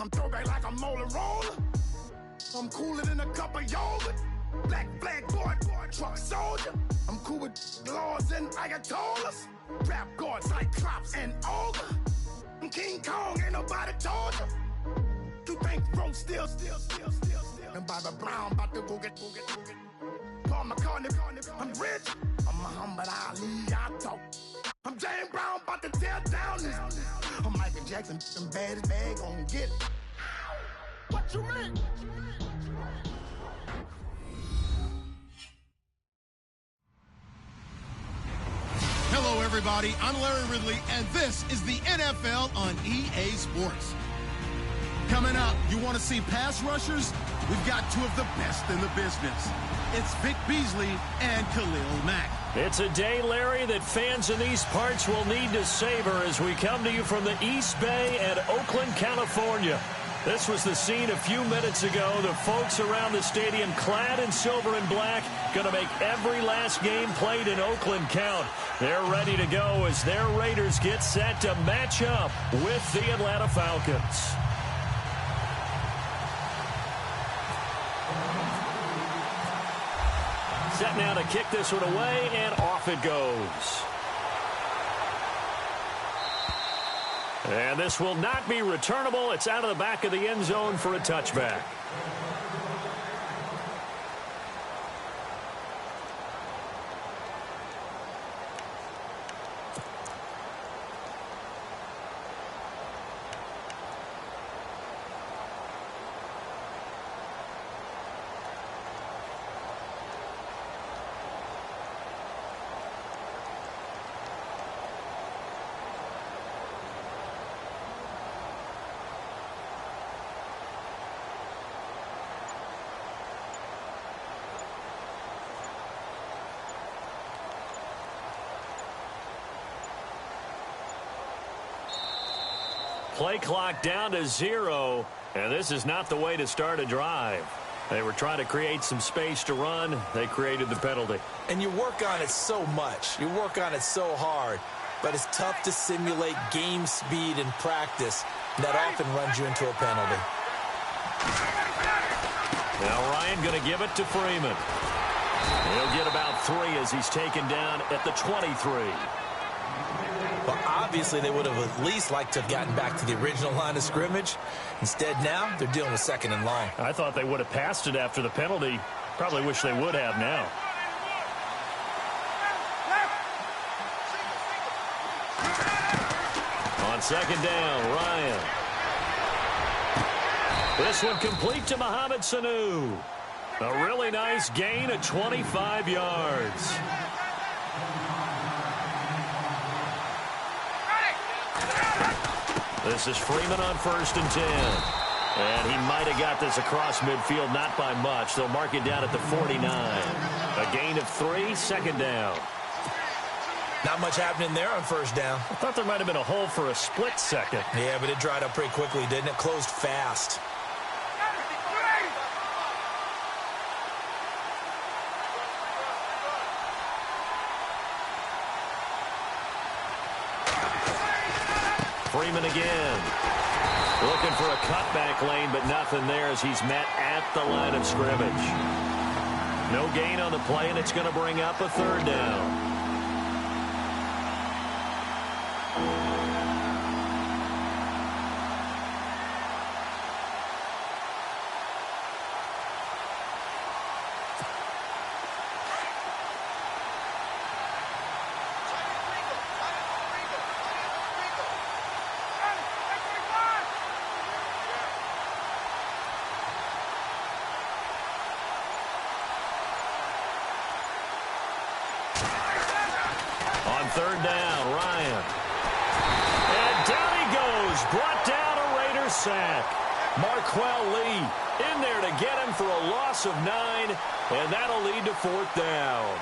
I'm throwback like a molar roller. I'm cooler than a cup of yogurt. Black flag boy, truck soldier. I'm cool with laws and ayatollahs. Rap god, cyclops and ogre. I'm King Kong, ain't nobody told you. You think road still. And Bobby Brown about to go get. Paul McCartney, I'm rich. I'm Muhammad Ali, I talk. I'm James Brown, about to tear down this. I'm Michael Jackson, them bad as bad, gon' get it. What you mean? Hello, everybody. I'm Larry Ridley, and this is the NFL on EA Sports. Coming up, you want to see pass rushers? We've got two of the best in the business. It's Vic Beasley and Khalil Mack. It's a day, Larry, that fans in these parts will need to savor as we come to you from the East Bay and Oakland, California. This was the scene a few minutes ago. The folks around the stadium clad in silver and black going to make every last game played in Oakland count. They're ready to go as their Raiders get set to match up with the Atlanta Falcons. Set now to kick this one away, and off it goes. And this will not be returnable. It's out of the back of the end zone for a touchback. Play clock down to 0, and this is not the way to start a drive. They were trying to create some space to run. They created the penalty. And you work on it so much. You work on it so hard. But it's tough to simulate game speed in practice. That often runs you into a penalty. Now Ryan going to give it to Freeman. He'll get about 3 as he's taken down at the 23. Well, obviously, they would have at least liked to have gotten back to the original line of scrimmage. Instead, now, they're dealing with second and long. I thought they would have passed it after the penalty. Probably wish they would have now. On second down, Ryan. This one complete to Mohamed Sanu. A really nice gain of 25 yards. This is Freeman on 1st and 10. And he might have got this across midfield, not by much. They'll mark it down at the 49. A gain of 3, second down. Not much happening there on 1st down. I thought there might have been a hole for a split second. Yeah, but it dried up pretty quickly, didn't it? Closed fast. Freeman again. Looking for a cutback lane, but nothing there as he's met at the line of scrimmage. No gain on the play, and it's going to bring up a 3rd down. On 3rd down, Ryan. And down he goes. Brought down a Raiders sack. Marquell Lee in there to get him for a loss of 9, and that'll lead to 4th down.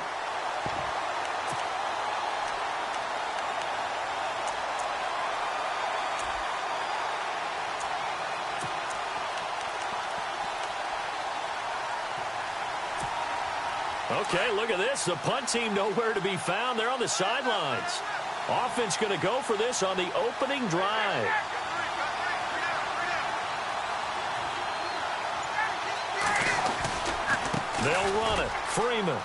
Okay, look at this. The punt team nowhere to be found. They're on the sidelines. Offense going to go for this on the opening drive. They'll run it. Freeman.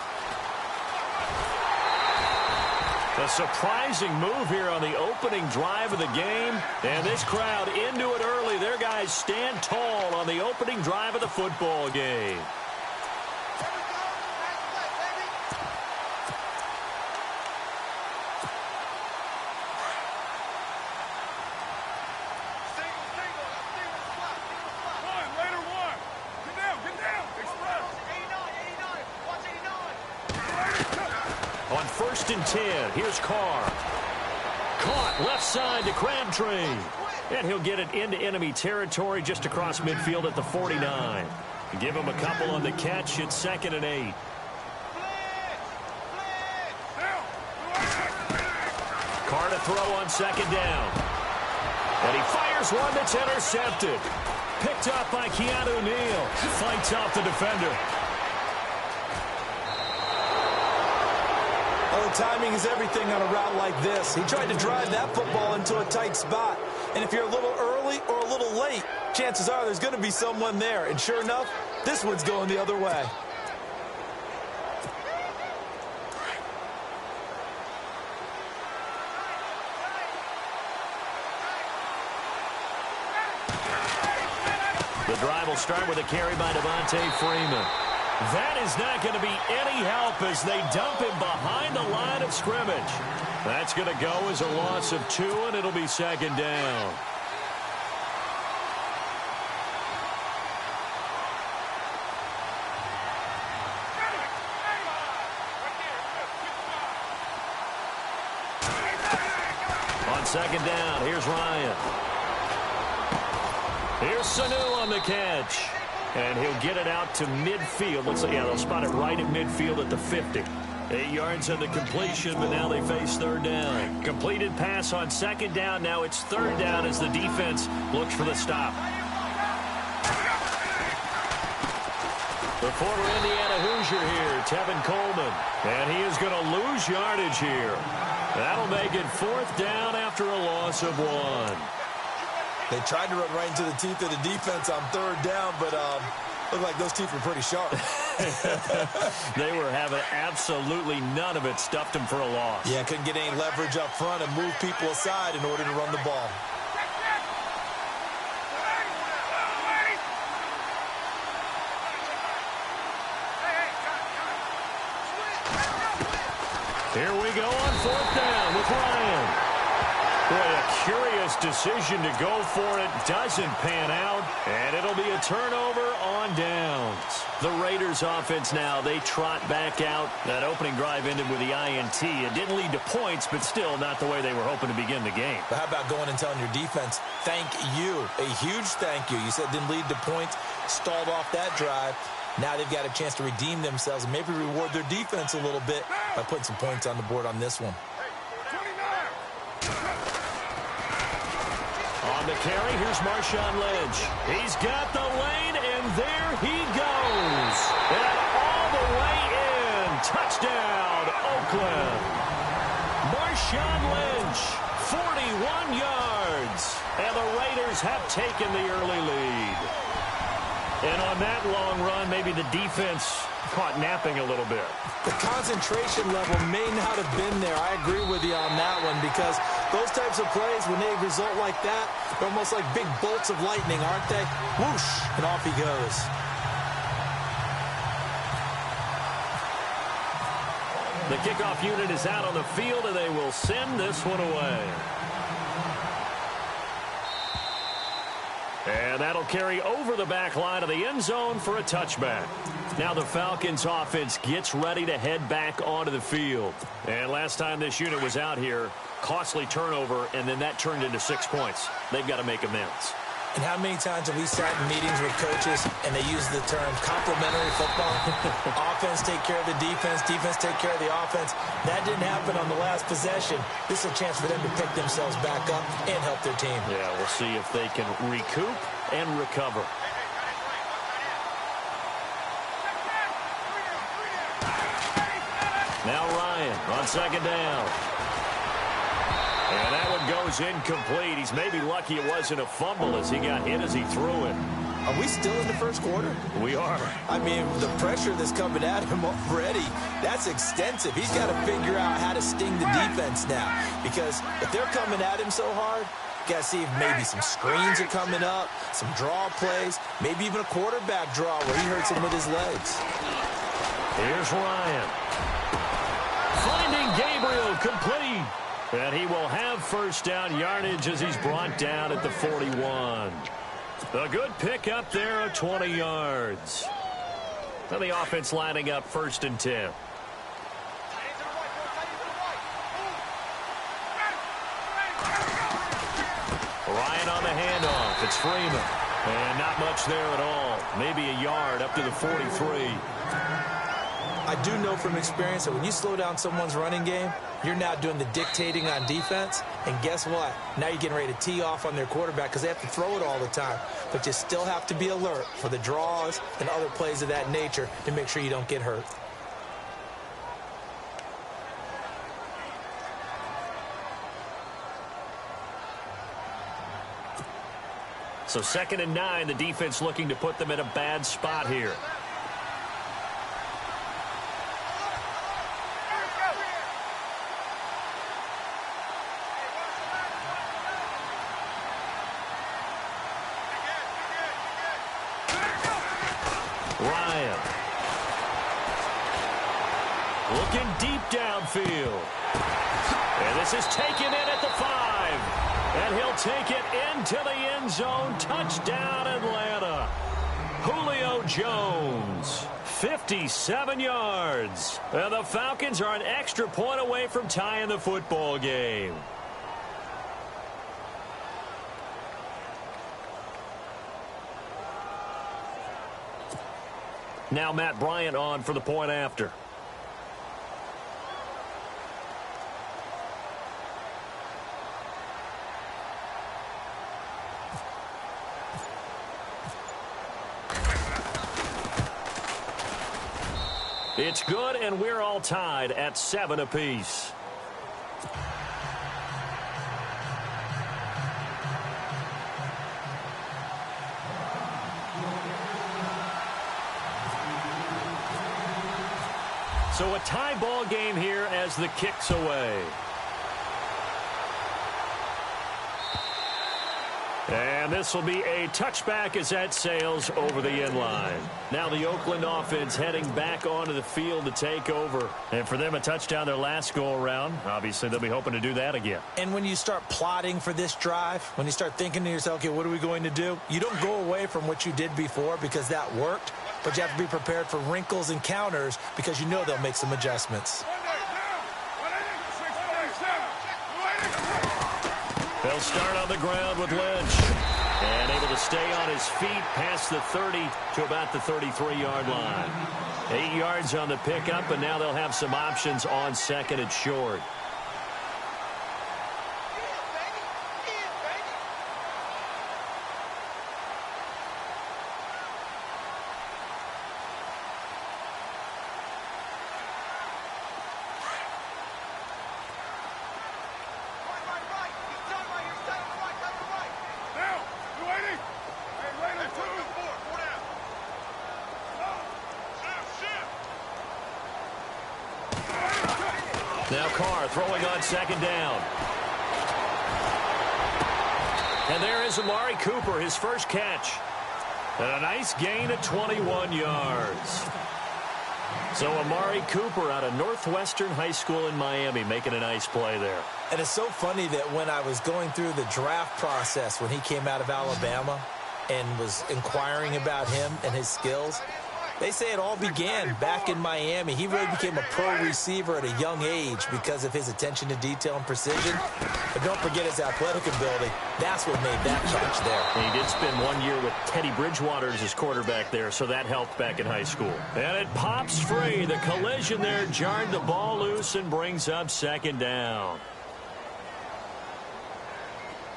A surprising move here on the opening drive of the game. And this crowd into it early. Their guys stand tall on the opening drive of the football game. On 1st and 10, here's Carr. Caught left side to Crabtree. And he'll get it into enemy territory just across midfield at the 49. Give him a couple on the catch. It's 2nd and 8. Carr to throw on 2nd down. And he fires one that's intercepted. Picked up by Keanu Neal. Fights off the defender. Well, the timing is everything on a route like this. He tried to drive that football into a tight spot. And if you're a little early or a little late, chances are there's going to be someone there. And sure enough, this one's going the other way. The drive will start with a carry by Devontae Freeman. That is not going to be any help as they dump him behind the line of scrimmage. That's going to go as a loss of 2, and it'll be 2nd down. On 2nd down, here's Ryan. Here's Sanu on the catch. And he'll get it out to midfield. They'll spot it right at midfield at the 50. 8 yards on the completion, but now they face 3rd down. Completed pass on 2nd down. Now it's 3rd down as the defense looks for the stop. The former Indiana Hoosier here, Tevin Coleman. And he is going to lose yardage here. That'll make it 4th down after a loss of 1. They tried to run right into the teeth of the defense on 3rd down, but looked like those teeth were pretty sharp. They were having absolutely none of it. Stuffed them for a loss. Yeah, couldn't get any leverage up front and move people aside in order to run the ball. Here we go on 4th down with Ryan. Boy, a curious decision to go for it. Doesn't pan out, and it'll be a turnover on downs. The Raiders offense now, they trot back out. That opening drive ended with the INT. It didn't lead to points, but still not the way they were hoping to begin the game. But how about going and telling your defense, thank you, a huge thank you. You said it didn't lead to points, stalled off that drive. Now they've got a chance to redeem themselves and maybe reward their defense a little bit by putting some points on the board on this one. On the carry, here's Marshawn Lynch. He's got the lane, and there he goes. And all the way in. Touchdown, Oakland. Marshawn Lynch, 41 yards. And the Raiders have taken the early lead. And on that long run, maybe the defense caught napping a little bit. The concentration level may not have been there. I agree with you on that one because those types of plays, when they result like that, they're almost like big bolts of lightning, aren't they? Whoosh, and off he goes. The kickoff unit is out on the field, and they will send this one away. And that'll carry over the back line of the end zone for a touchback. Now the Falcons offense gets ready to head back onto the field. And last time this unit was out here, costly turnover, and then that turned into 6 points. They've got to make amends. And how many times have we sat in meetings with coaches and they use the term complementary football? Offense take care of the defense, defense take care of the offense. That didn't happen on the last possession. This is a chance for them to pick themselves back up and help their team. Yeah, we'll see if they can recoup and recover. Now Ryan on 2nd down. And that one goes incomplete. He's maybe lucky it wasn't a fumble as he got hit as he threw it. Are we still in the first quarter? We are. I mean, the pressure that's coming at him already, that's extensive. He's got to figure out how to sting the defense now. Because if they're coming at him so hard, you got to see if maybe some screens are coming up, some draw plays, maybe even a quarterback draw where he hurts him with his legs. Here's Ryan. Finding Gabriel complete. And he will have first down yardage as he's brought down at the 41. A good pickup there of 20 yards. Now the offense lining up 1st and 10. Ryan on the handoff. It's Freeman. And not much there at all. Maybe a yard up to the 43. I do know from experience that when you slow down someone's running game, you're now doing the dictating on defense. And guess what? Now you're getting ready to tee off on their quarterback because they have to throw it all the time. But you still have to be alert for the draws and other plays of that nature to make sure you don't get hurt. So 2nd and 9, the defense looking to put them in a bad spot here. Ryan. Looking deep downfield. And this is taken in at the 5. And he'll take it into the end zone. Touchdown, Atlanta. Julio Jones, 57 yards. And the Falcons are an extra point away from tying the football game. Now Matt Bryant on for the point after. It's good, and we're all tied at 7 apiece. So a tie ball game here as the kick's away. And this will be a touchback as that sails over the end line. Now the Oakland offense heading back onto the field to take over. And for them, a touchdown their last go-around. Obviously, they'll be hoping to do that again. And when you start plotting for this drive, when you start thinking to yourself, okay, what are we going to do? You don't go away from what you did before because that worked. But you have to be prepared for wrinkles and counters because you know they'll make some adjustments. They'll start on the ground with Lynch. And able to stay on his feet past the 30 to about the 33-yard line. 8 yards on the pickup, and now they'll have some options on 2nd and short. Now Carr throwing on 2nd down. And there is Amari Cooper, his first catch. And a nice gain of 21 yards. So Amari Cooper out of Northwestern High School in Miami making a nice play there. And it's so funny that when I was going through the draft process when he came out of Alabama and was inquiring about him and his skills, they say it all began back in Miami. He really became a pro receiver at a young age because of his attention to detail and precision. But don't forget his athletic ability. That's what made that catch there. He did spend 1 year with Teddy Bridgewater as his quarterback there, so that helped back in high school. And it pops free. The collision there jarred the ball loose and brings up 2nd down.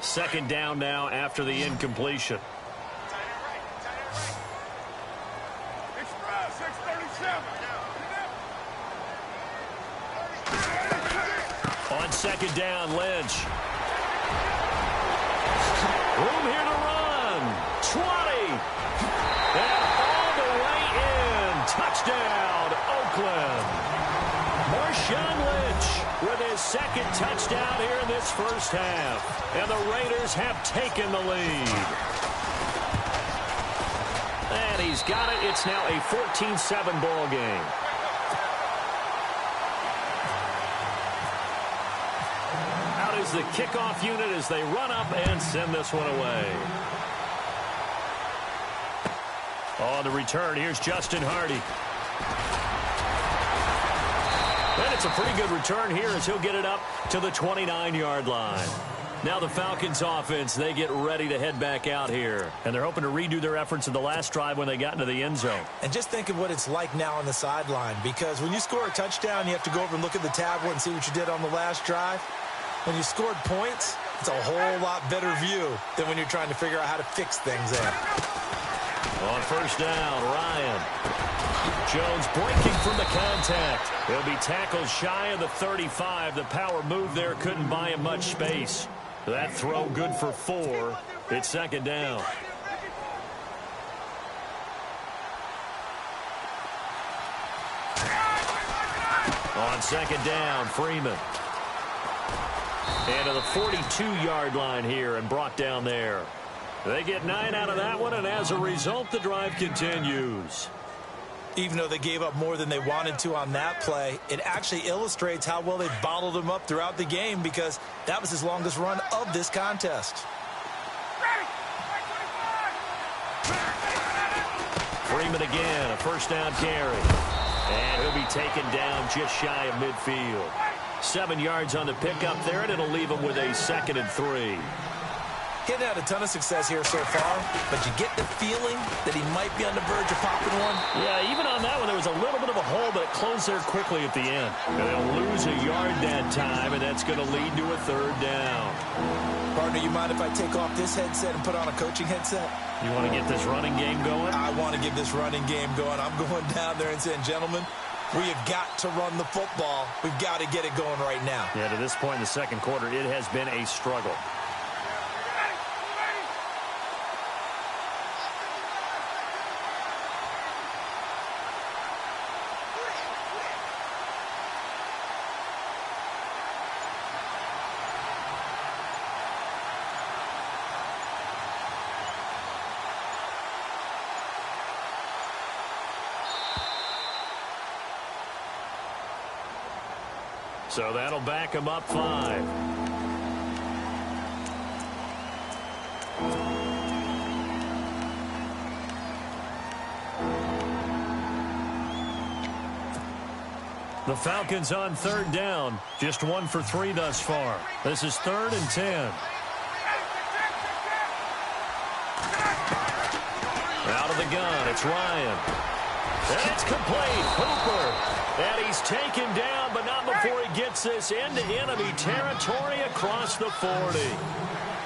2nd down now after the incompletion. On 2nd down, Lynch. Room here to run. 20. touchdown here in this first half. And the Raiders have taken the lead. And he's got it. It's now a 14-7 ball game. Out is the kickoff unit as they run up and send this one away. On the return, here's Justin Hardy. And it's a pretty good return here as he'll get it up to the 29-yard line. Now the Falcons offense, they get ready to head back out here. And they're hoping to redo their efforts in the last drive when they got into the end zone. And just think of what it's like now on the sideline, because when you score a touchdown, you have to go over and look at the tablet and see what you did on the last drive. When you scored points, it's a whole lot better view than when you're trying to figure out how to fix things there. On first down, Ryan. Jones breaking from the contact. He'll be tackled shy of the 35. The power move there couldn't buy him much space. That throw good for 4. It's second down. On second down, Freeman. And to the 42-yard line here and brought down there. They get 9 out of that one, and as a result, the drive continues. Even though they gave up more than they wanted to on that play, it actually illustrates how well they bottled him up throughout the game, because that was his longest run of this contest. Freeman again, a first down carry. And he'll be taken down just shy of midfield. 7 yards on the pickup there, and it'll leave him with a 2nd and 3. Getting had a ton of success here so far, but you get the feeling that he might be on the verge of popping one. Yeah, even on that one, there was a little bit of a hole, but it closed there quickly at the end. And they'll lose a yard that time, and that's going to lead to a 3rd down. Partner, you mind if I take off this headset and put on a coaching headset? You want to get this running game going? I want to get this running game going. I'm going down there and saying, gentlemen, we have got to run the football. We've got to get it going right now. Yeah, to this point in the second quarter, it has been a struggle. So that'll back him up 5. The Falcons on 3rd down. Just 1 for 3 thus far. This is 3rd and 10. Out of the gun, it's Ryan. And it's complete. Hooper. And he's taken down, but not before he gets this into enemy territory across the 40.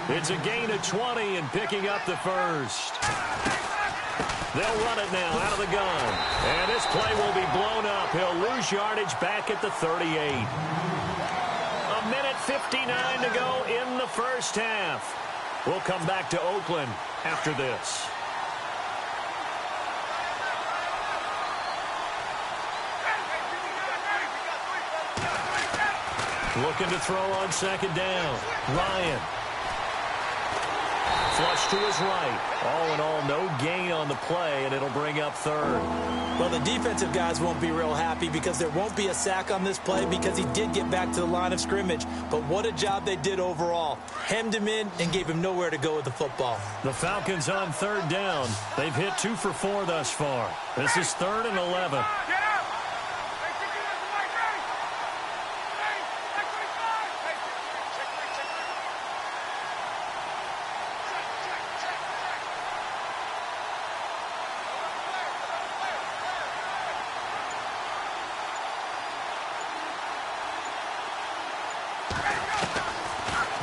It's a gain of 20 and picking up the 1st. They'll run it now out of the gun. And this play will be blown up. He'll lose yardage back at the 38. 1:59 to go in the first half. We'll come back to Oakland after this. Looking to throw on second down. Ryan. Flush to his right. All in all, no gain on the play, and it'll bring up 3rd. Well, the defensive guys won't be real happy because there won't be a sack on this play because he did get back to the line of scrimmage. But what a job they did overall. Hemmed him in and gave him nowhere to go with the football. The Falcons on 3rd down. They've hit 2 for 4 thus far. This is 3rd and 11.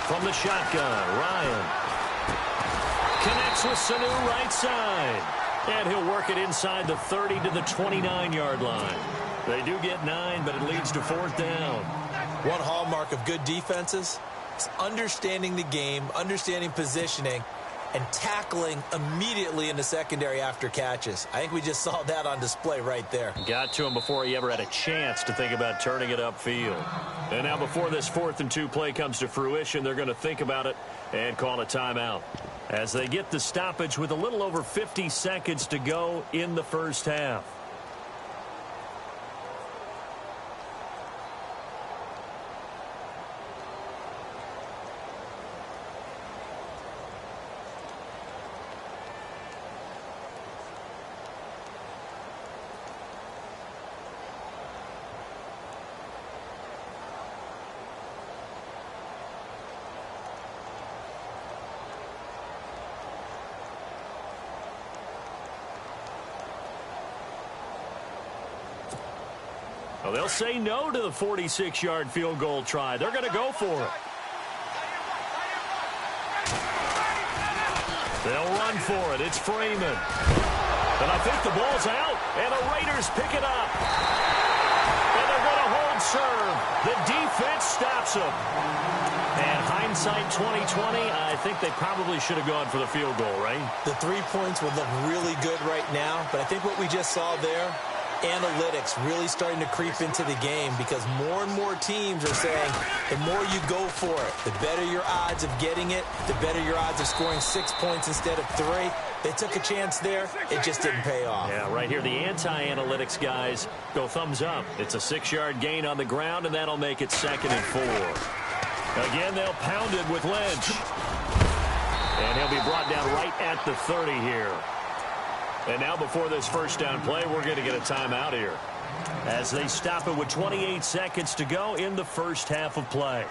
From the shotgun, Ryan connects with Sanu right side. And he'll work it inside the 30 to the 29-yard line. They do get 9, but it leads to 4th down. One hallmark of good defenses is understanding the game, understanding positioning, and tackling immediately in the secondary after catches. I think we just saw that on display right there. Got to him before he ever had a chance to think about turning it upfield. And now before this 4th and 2 play comes to fruition, they're going to think about it and call a timeout as they get the stoppage with a little over 50 seconds to go in the first half. Well, they'll say no to the 46-yard field goal try. They're going to go for it. They'll run for it. It's Freeman. And I think the ball's out, and the Raiders pick it up. And they're going to hold serve. The defense stops them. And hindsight 2020, I think they probably should have gone for the field goal, right? The 3 points would look really good right now, but I think what we just saw there, analytics really starting to creep into the game because more and more teams are saying the more you go for it, the better your odds of getting it, the better your odds of scoring 6 points instead of 3. They took a chance there. It just didn't pay off. Yeah, right here, the anti-analytics guys go thumbs up. It's a 6-yard gain on the ground, and that'll make it 2nd and 4. Again, they'll pound it with Lynch. And he'll be brought down right at the 30 here. And now before this first down play, we're going to get a timeout here as they stop it with 28 seconds to go in the first half of play.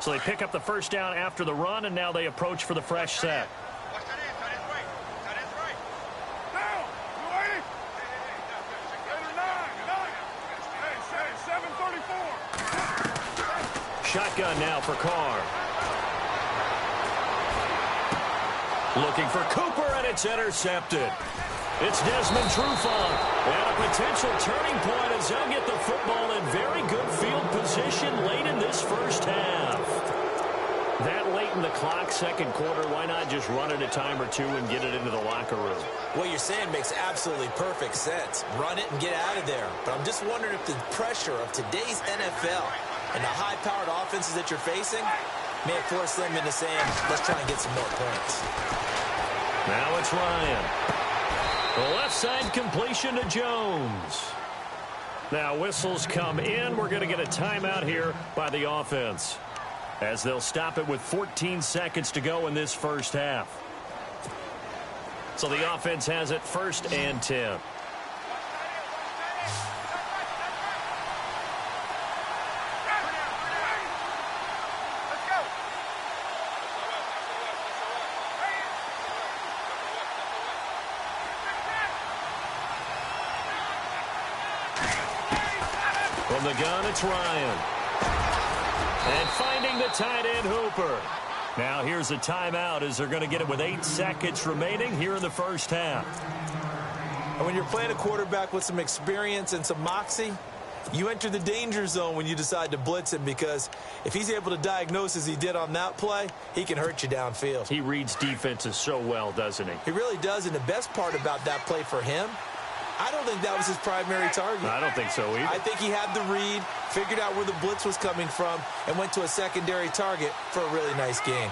So they pick up the first down after the run, and now they approach for the fresh set. Shotgun now for Carr. Looking for Cooper, and it's intercepted. It's Desmond Trufant. And a potential turning point as they'll get the football in very good field position late in this first half. That late in the clock, second quarter, why not just run it a time or two and get it into the locker room? What you're saying makes absolutely perfect sense. Run it and get out of there. But I'm just wondering if the pressure of today's NFL and the high-powered offenses that you're facing may have forced them into saying, let's try and get some more points. Now it's Ryan. The left side completion to Jones. Now whistles come in. We're going to get a timeout here by the offense as they'll stop it with 14 seconds to go in this first half. So the offense has it 1st and 10. From the gun, it's Ryan. And finding the tight end, Hooper. Now here's a timeout as they're going to get it with 8 seconds remaining here in the first half. And when you're playing a quarterback with some experience and some moxie, you enter the danger zone when you decide to blitz him because if he's able to diagnose as he did on that play, he can hurt you downfield. He reads defenses so well, doesn't he? He really does, and the best part about that play for him, I don't think that was his primary target. I don't think so either. I think he had the read, figured out where the blitz was coming from, and went to a secondary target for a really nice game.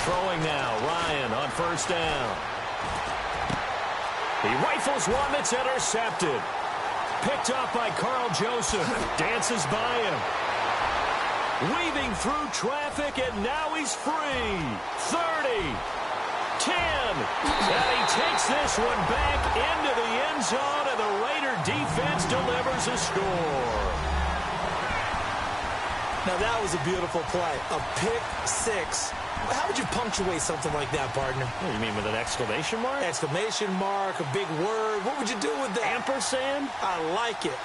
Throwing now, Ryan on first down. He rifles one that's intercepted. Picked up by Carl Joseph. Dances by him. Weaving through traffic, and now he's free. 30, 10, and he takes this one back into the end zone, and the Raider defense delivers a score. Now that was a beautiful play. A pick six. How would you punctuate something like that, partner? What do you mean, with an exclamation mark? Exclamation mark, a big word. What would you do with that? Ampersand? I like it.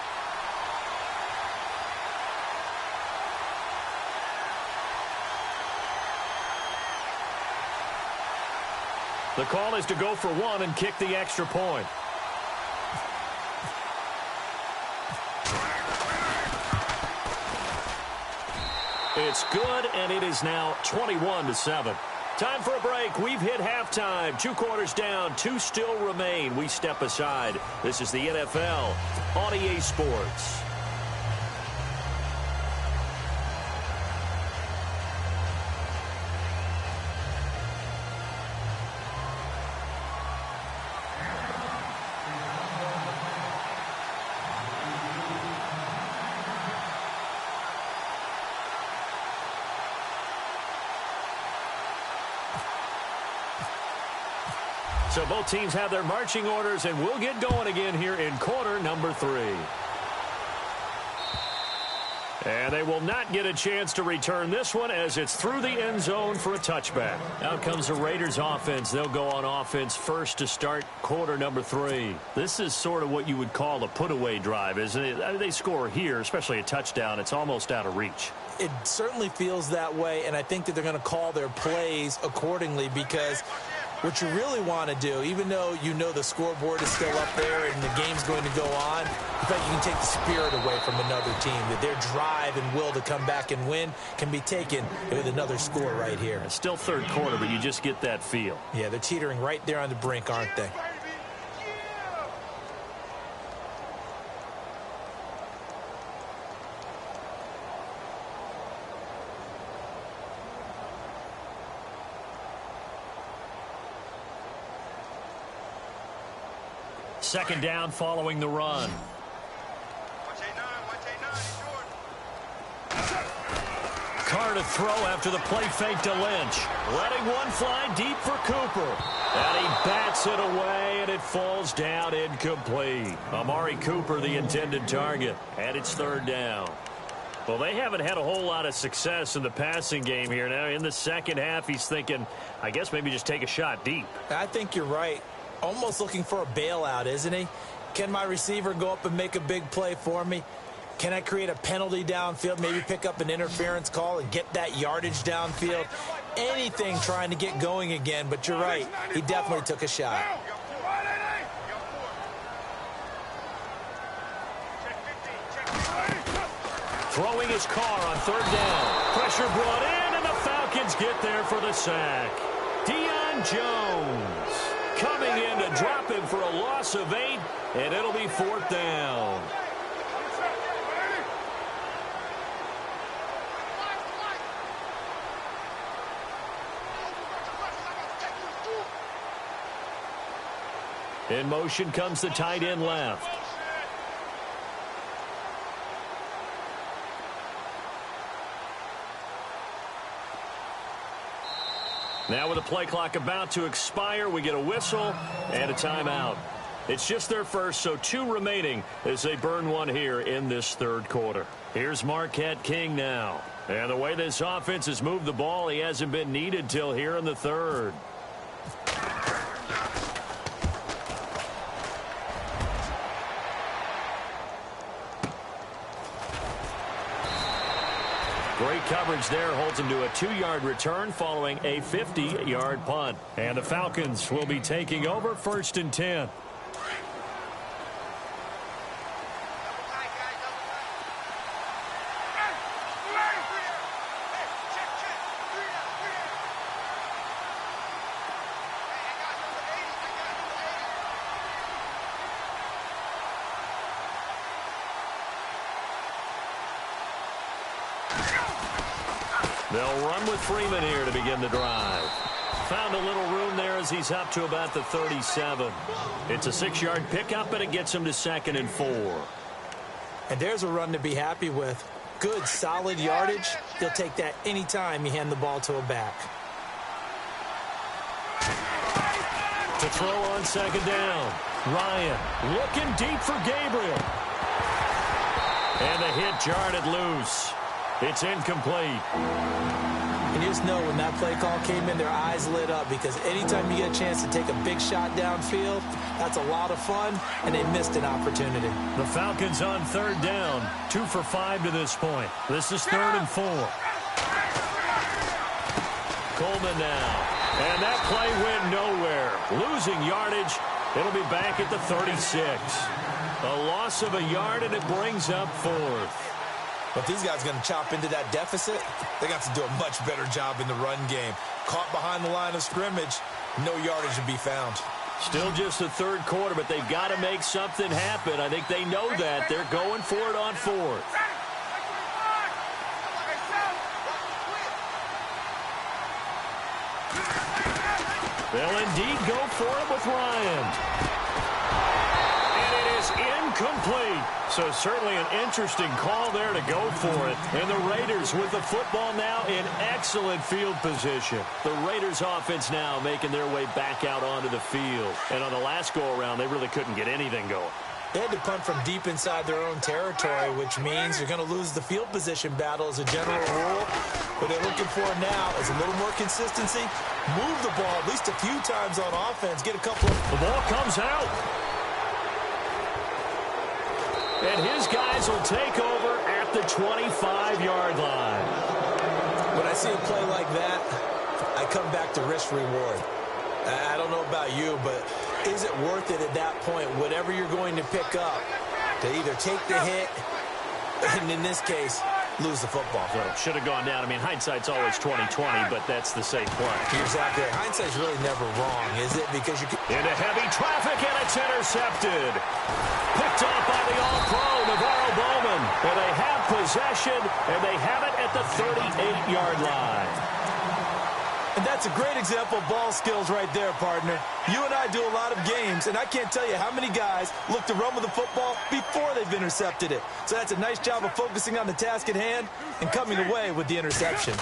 The call is to go for one and kick the extra point. It's good, and it is now 21-7. Time for a break. We've hit halftime. 2 quarters down. 2 still remain. We step aside. This is the NFL on EA Sports. So both teams have their marching orders, and we'll get going again here in quarter number 3. And they will not get a chance to return this one as it's through the end zone for a touchback. Out comes the Raiders offense. They'll go on offense first to start quarter number 3. This is sort of what you would call a put-away drive, isn't it? I mean, they score here, especially a touchdown. It's almost out of reach. It certainly feels that way, and I think that they're going to call their plays accordingly because what you really want to do, even though you know the scoreboard is still up there and the game's going to go on, in fact, you can take the spirit away from another team, that their drive and will to come back and win can be taken with another score right here. It's still third quarter, but you just get that feel. Yeah, they're teetering right there on the brink, aren't they? Second down following the run. Carr to throw after the play fake to Lynch. Letting one fly deep for Cooper. And he bats it away, and it falls down incomplete. Amari Cooper, the intended target. And it's third down. Well, they haven't had a whole lot of success in the passing game here. Now, in the second half, he's thinking, I guess maybe just take a shot deep. I think you're right. Almost looking for a bailout, isn't he? Can my receiver go up and make a big play for me? Can I create a penalty downfield, maybe pick up an interference call and get that yardage downfield? Anything trying to get going again, but you're right. He definitely took a shot. Throwing his Carr on third down. Pressure brought in, and the Falcons get there for the sack. Deion Jones coming in to drop him for a loss of 8, and it'll be fourth down. In motion comes the tight end left. Now with the play clock about to expire, we get a whistle and a timeout. It's just their first, so 2 remaining as they burn one here in this third quarter. Here's Marquette King now. And the way this offense has moved the ball, he hasn't been needed till here in the third. Great coverage there, holds him to a 2-yard return following a 50-yard punt. And the Falcons will be taking over first and 10. They'll run with Freeman here to begin the drive. Found a little room there as he's up to about the 37. It's a 6-yard pickup, and it gets him to 2nd and 4. And there's a run to be happy with. Good, solid yardage. He'll take that anytime you hand the ball to a back. To throw on 2nd down. Ryan looking deep for Gabriel. And the hit jarred it loose. It's incomplete. And you just know when that play call came in, their eyes lit up because anytime you get a chance to take a big shot downfield, that's a lot of fun, and they missed an opportunity. The Falcons on third down, 2 for 5 to this point. This is 3rd and 4. Coleman now And that play went nowhere. Losing yardage. It'll be back at the 36. A loss of a yard, and it brings up 4th. But these guys are going to chop into that deficit. They got to do a much better job in the run game. Caught behind the line of scrimmage, no yardage to be found. Still just the third quarter, but they've got to make something happen. I think they know that. They're going for it on 4th. They'll indeed go for it with Ryan. And it is incomplete. So certainly an interesting call there to go for it. And the Raiders with the football now in excellent field position. The Raiders offense now making their way back out onto the field. And on the last go-around, they really couldn't get anything going. They had to punt from deep inside their own territory, which means you're going to lose the field position battle as a general rule. What they're looking for now is a little more consistency. Move the ball at least a few times on offense. Get a couple of... The ball comes out. And his guys will take over at the 25-yard line. When I see a play like that, I come back to risk-reward. I don't know about you, but is it worth it at that point, whatever you're going to pick up, to either take the hit, and in this case, lose the football? So should have gone down. I mean, hindsight's always 20/20, but that's the safe play. You're exactly right. Hindsight's really never wrong, is it? Because you can... Into heavy traffic, and it's intercepted. Picked off by the All-Pro, Navarro Bowman. And they have possession, and they have it at the 38-yard line. And that's a great example of ball skills right there, partner. You and I do a lot of games, and I can't tell you how many guys look to run with the football before they've intercepted it. So that's a nice job of focusing on the task at hand and coming away with the interception.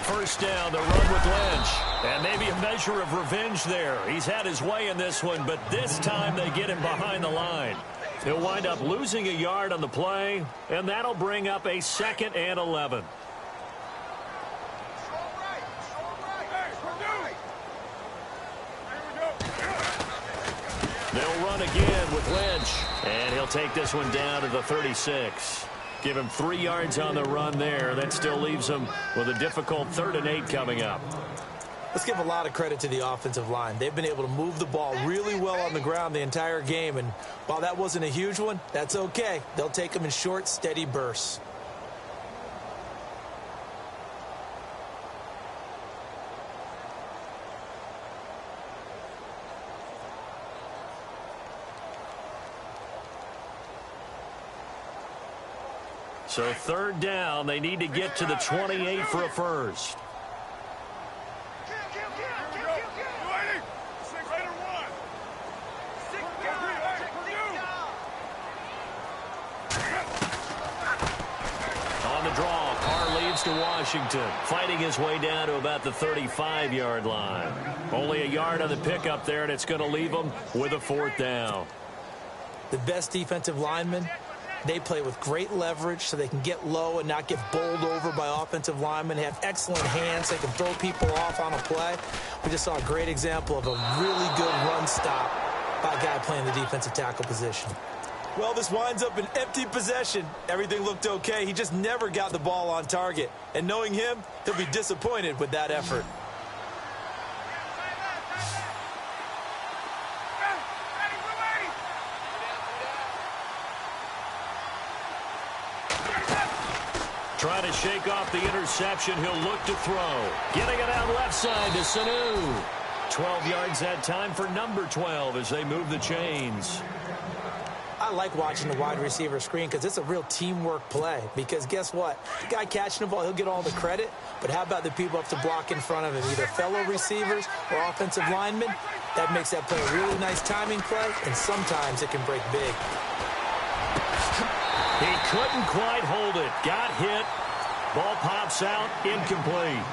First down, the run with Lynch. And maybe a measure of revenge there. He's had his way in this one, but this time they get him behind the line. He'll wind up losing a yard on the play, and that'll bring up a 2nd and 11. They'll run again with Lynch, and he'll take this one down to the 36. Give him 3 yards on the run there. That still leaves him with a difficult 3rd and 8 coming up. Let's give a lot of credit to the offensive line. They've been able to move the ball really well on the ground the entire game, and while that wasn't a huge one, that's okay. They'll take them in short, steady bursts. So 3rd down, they need to get to the 28 for a first. On the draw, Carr leads to Washington, fighting his way down to about the 35-yard line. Only a yard on the pickup there, and it's going to leave them with a 4th down. The best defensive linemen, they play with great leverage so they can get low and not get bowled over by offensive linemen. They have excellent hands. They can throw people off on a play. We just saw a great example of a really good run stop by a guy playing the defensive tackle position. Well, this winds up an empty possession. Everything looked okay. He just never got the ball on target. And knowing him, he'll be disappointed with that effort. Trying to shake off the interception. He'll look to throw. Getting it out left side to Sanu. 12 yards that time for number 12 as they move the chains. I like watching the wide receiver screen because it's a real teamwork play. Because guess what? The guy catching the ball, he'll get all the credit. But how about the people up to block in front of him, either fellow receivers or offensive linemen? That makes that play a really nice timing play, and sometimes it can break big. He couldn't quite hold it. Got hit. Ball pops out. Incomplete.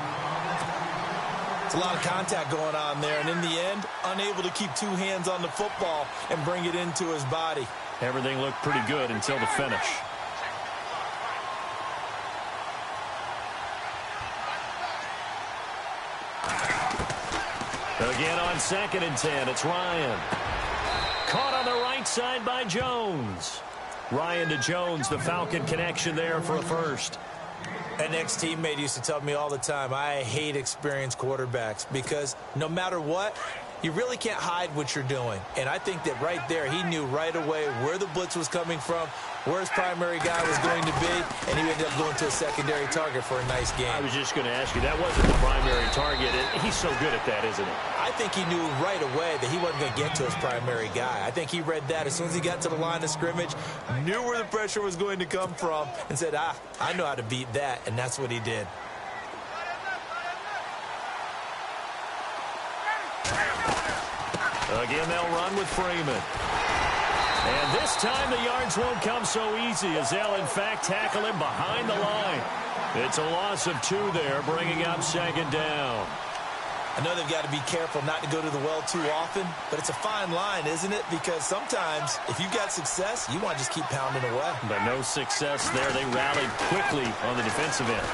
It's a lot of contact going on there, and in the end, unable to keep 2 hands on the football and bring it into his body. Everything looked pretty good until the finish. Again on 2nd and 10, it's Ryan. Caught on the right side by Jones. Ryan to Jones, the Falcon connection there for a first. An ex-teammate used to tell me all the time, I hate experienced quarterbacks because no matter what, you really can't hide what you're doing. And I think that right there, he knew right away where the blitz was coming from, where his primary guy was going to be, and he ended up going to a secondary target for a nice game. I was just going to ask you, that wasn't the primary target. He's so good at that, isn't he? I think he knew right away that he wasn't going to get to his primary guy. I think he read that as soon as he got to the line of scrimmage, knew where the pressure was going to come from, and said, I know how to beat that, and that's what he did. Again, they'll run with Freeman. And this time the yards won't come so easy as they'll, in fact, tackle him behind the line. It's a loss of 2 there, bringing up second down. I know they've got to be careful not to go to the well too often, but it's a fine line, isn't it? Because sometimes, if you've got success, you want to just keep pounding away. But no success there. They rallied quickly on the defensive end.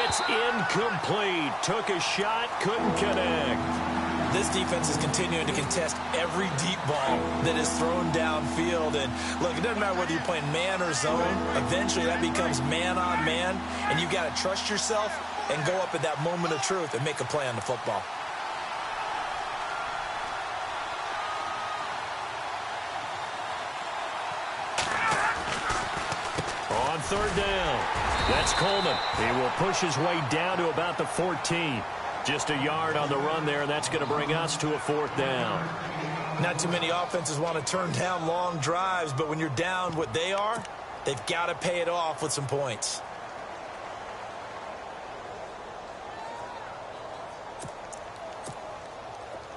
It's incomplete. Took a shot, couldn't connect. This defense is continuing to contest every deep ball that is thrown downfield. And, look, it doesn't matter whether you're playing man or zone. Eventually, that becomes man-on-man, and you've got to trust yourself and go up at that moment of truth and make a play on the football. On third down, that's Coleman. He will push his way down to about the 14. Just a yard on the run there, and that's going to bring us to a 4th down. Not too many offenses want to turn down long drives, but when you're down what they are, they've got to pay it off with some points.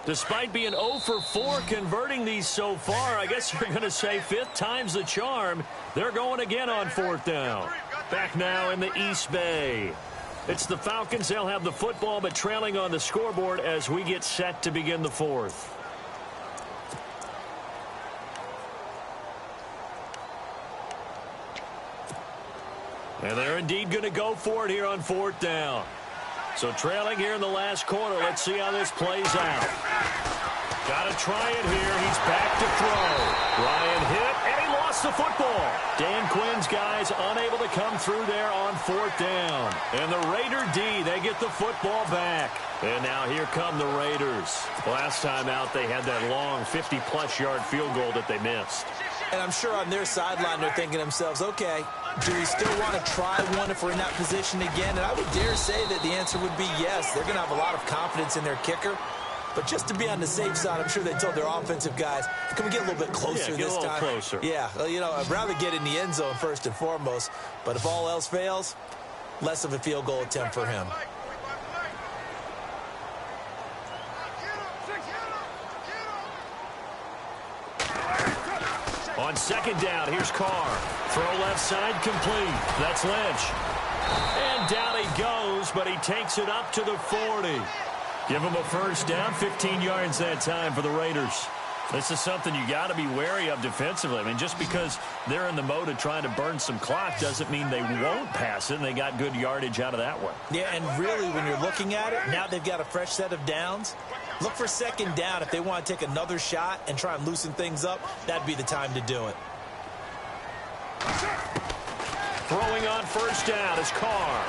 Despite being 0 for 4 converting these so far, I guess you're going to say 5th time's the charm. They're going again on 4th down. Back now in the East Bay. It's the Falcons. They'll have the football, but trailing on the scoreboard as we get set to begin the 4th. And they're indeed going to go for it here on 4th down. So trailing here in the last quarter. Let's see how this plays out. Got to try it here. He's back to throw. Ryan hit, and he lost the football. Dan Quinn's guys unable to come through there on 4th down. And the Raider D, they get the football back. And now here come the Raiders. Last time out, they had that long 50-plus yard field goal that they missed. And I'm sure on their sideline they're thinking to themselves, okay, do we still want to try one if we're in that position again? And I would dare say that the answer would be yes. They're going to have a lot of confidence in their kicker. But just to be on the safe side, I'm sure they told their offensive guys, can we get a little bit closer this time? Closer. Yeah, well, you know, I'd rather get in the end zone first and foremost. But if all else fails, less of a field goal attempt for him. On second down, here's Carr. Throw left side, complete. That's Lynch. And down he goes, but he takes it up to the 40. Give him a first down, 15 yards that time for the Raiders. This is something you got to be wary of defensively. I mean, just because they're in the mode of trying to burn some clock doesn't mean they won't pass it, and they got good yardage out of that one. Yeah, and really, when you're looking at it, now they've got a fresh set of downs. Look for second down if they want to take another shot and try and loosen things up. That'd be the time to do it. Throwing on first down is Carr.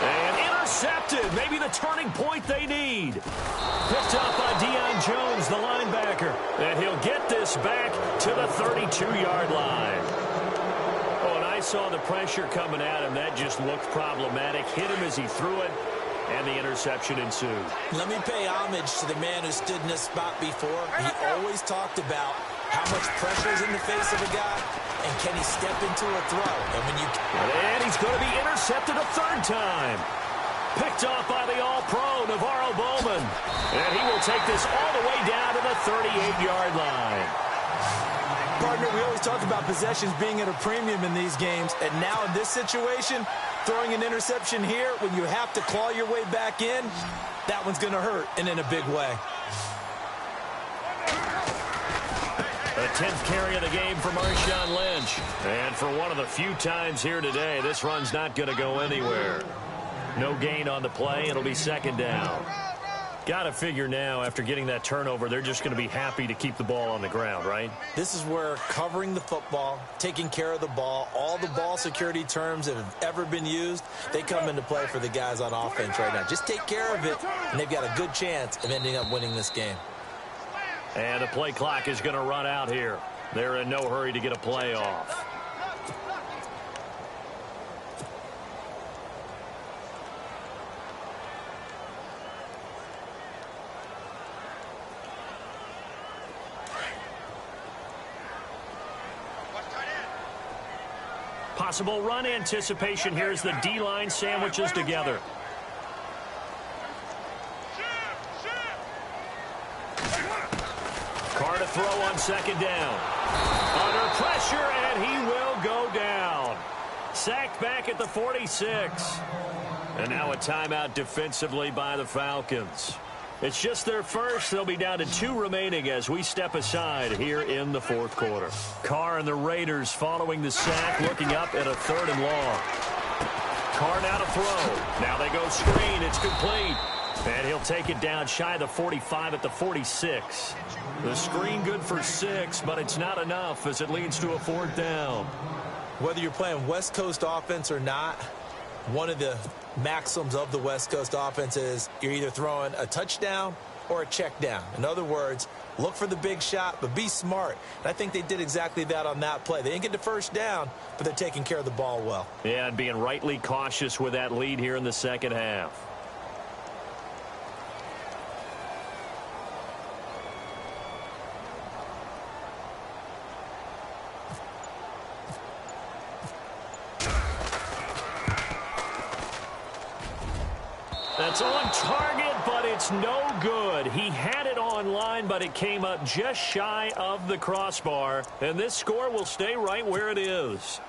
And intercepted. Maybe the turning point they need. Picked up by Deion Jones, the linebacker. And he'll get this back to the 32-yard line. Oh, and I saw the pressure coming at him. That just looked problematic. Hit him as he threw it. And the interception ensued. Let me pay homage to the man who stood in this spot before. He always talked about how much pressure is in the face of a guy, and can he step into a throw. And he's going to be intercepted a third time. Picked off by the All-Pro, Navarro Bowman. And he will take this all the way down to the 38-yard line. Partner, we always talk about possessions being at a premium in these games, and now in this situation, throwing an interception here when you have to claw your way back in, that one's going to hurt, and in a big way. The 10th carry of the game for Marshawn Lynch. And for one of the few times here today, this run's not going to go anywhere. No gain on the play. It'll be second down. Got to figure now, after getting that turnover, they're just going to be happy to keep the ball on the ground, right? This is where covering the football, taking care of the ball, all the ball security terms that have ever been used, they come into play for the guys on offense right now. Just take care of it, and they've got a good chance of ending up winning this game. And the play clock is going to run out here. They're in no hurry to get a play off. Possible run anticipation here as the D-line sandwiches together. Carr to throw on second down. Under pressure, and he will go down. Sacked back at the 46. And now a timeout defensively by the Falcons. It's just their first. They'll be down to 2 remaining as we step aside here in the fourth quarter. Carr and the Raiders following the sack, looking up at a 3rd and long. Carr now to throw. Now they go screen. It's complete. And he'll take it down shy of the 45 at the 46. The screen good for 6, but it's not enough as it leads to a 4th down. Whether you're playing West Coast offense or not, one of the maxims of the West Coast offense is you're either throwing a touchdown or a check down. In other words, look for the big shot, but be smart. And I think they did exactly that on that play. They didn't get the first down, but they're taking care of the ball well. Yeah, and being rightly cautious with that lead here in the second half. That's on target, but it's no good. He had it on line, but it came up just shy of the crossbar. And this score will stay right where it is.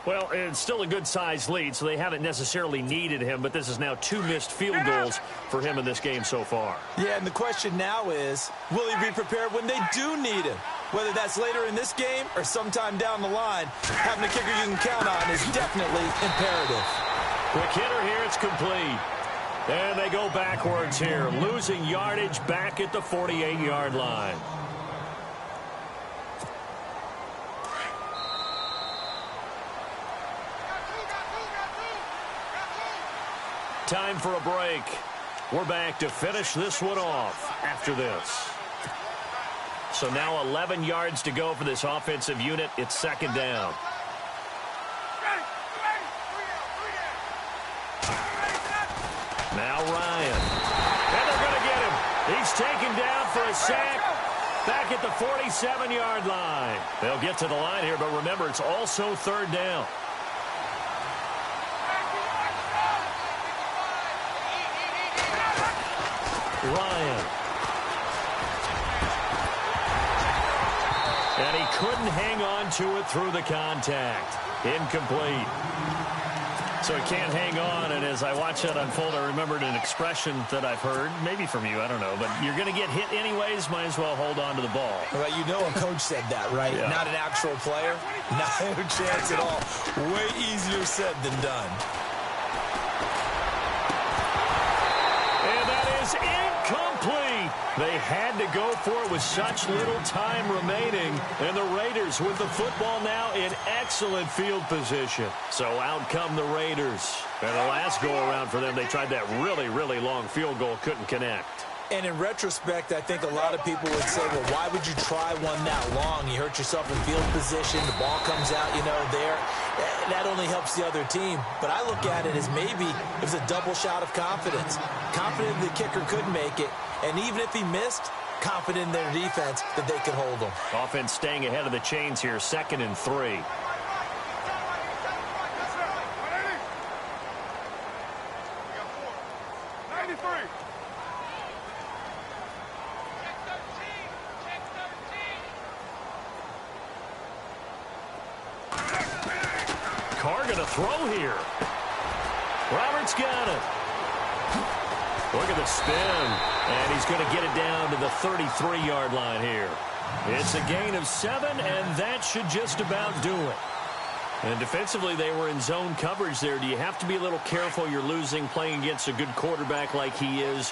Well, it's still a good-sized lead, so they haven't necessarily needed him, but this is now 2 missed field goals for him in this game so far. Yeah, and the question now is, will he be prepared when they do need him? Whether that's later in this game or sometime down the line, having a kicker you can count on is definitely imperative. Quick hitter here, it's complete. And they go backwards here, losing yardage back at the 48-yard line. Time for a break. We're back to finish this one off after this. So now 11 yards to go for this offensive unit. It's 2nd down. Now Ryan. And they're going to get him. He's taken down for a sack back at the 47-yard line. They'll get to the line here, but remember, it's also 3rd down. Ryan. And he couldn't hang on to it through the contact. Incomplete. So he can't hang on, and as I watch that unfold, I remembered an expression that I've heard, maybe from you, I don't know, but you're going to get hit anyways, might as well hold on to the ball. Well, you know a coach said that, right? Yeah. Not an actual player. Not a chance at all. Way easier said than done. And that is incomplete. They had to go for it with such little time remaining. And the Raiders with the football now in excellent field position. So out come the Raiders. And the last go-around for them, they tried that really, really long field goal, couldn't connect. And in retrospect, I think a lot of people would say, well, why would you try one that long? You hurt yourself in field position. The ball comes out, there. That only helps the other team. But I look at it as maybe it was a double shot of confidence. Confident the kicker could make it. And even if he missed, confident in their defense that they could hold him. Offense staying ahead of the chains here, 2nd and 3. Carr going to throw here. Roberts got it. Look at the spin. And he's going to get it down to the 33-yard line here. It's a gain of 7, and that should just about do it. And defensively, they were in zone coverage there. Do you have to be a little careful? You're losing, playing against a good quarterback like he is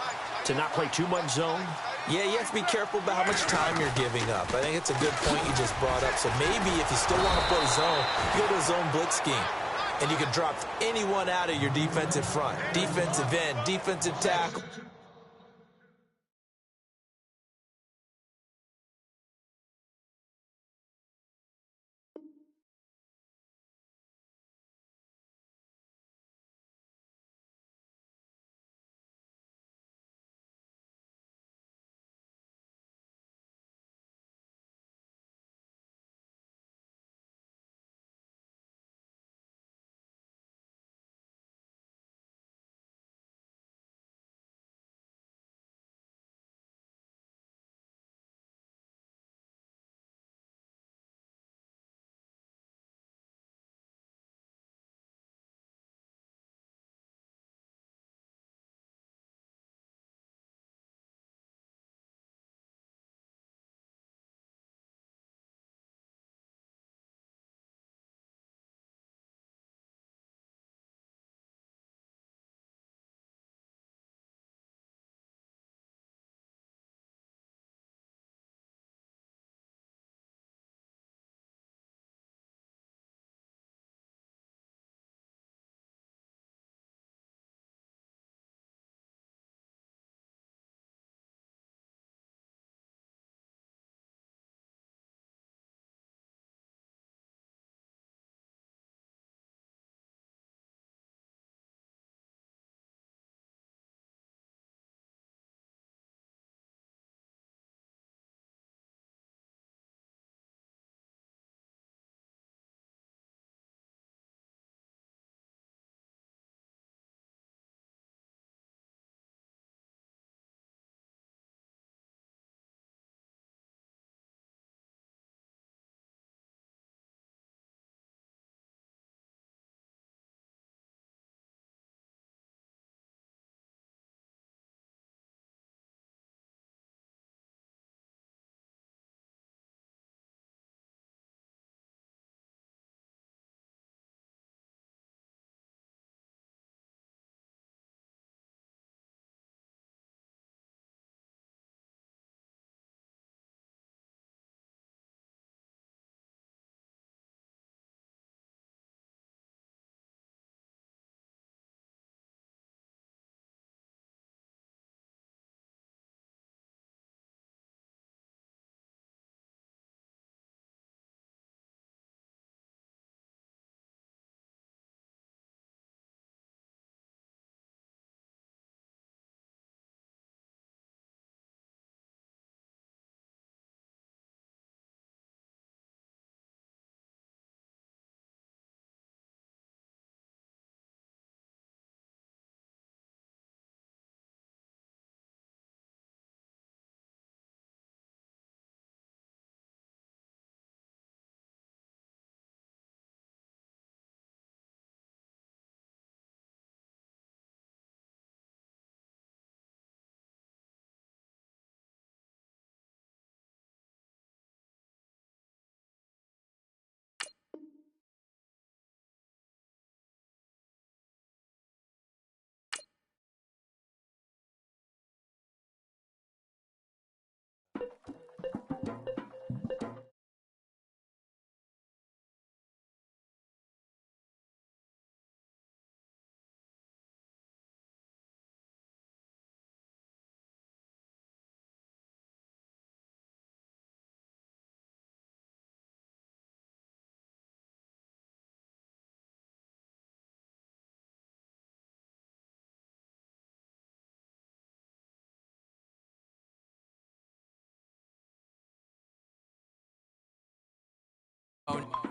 to not play too much zone? Yeah, you have to be careful about how much time you're giving up. I think it's a good point you just brought up. So maybe if you still want to play zone, you go to a zone blitz scheme. And you can drop anyone out of your defensive front. Defensive end, defensive tackle.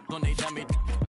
Donate damage.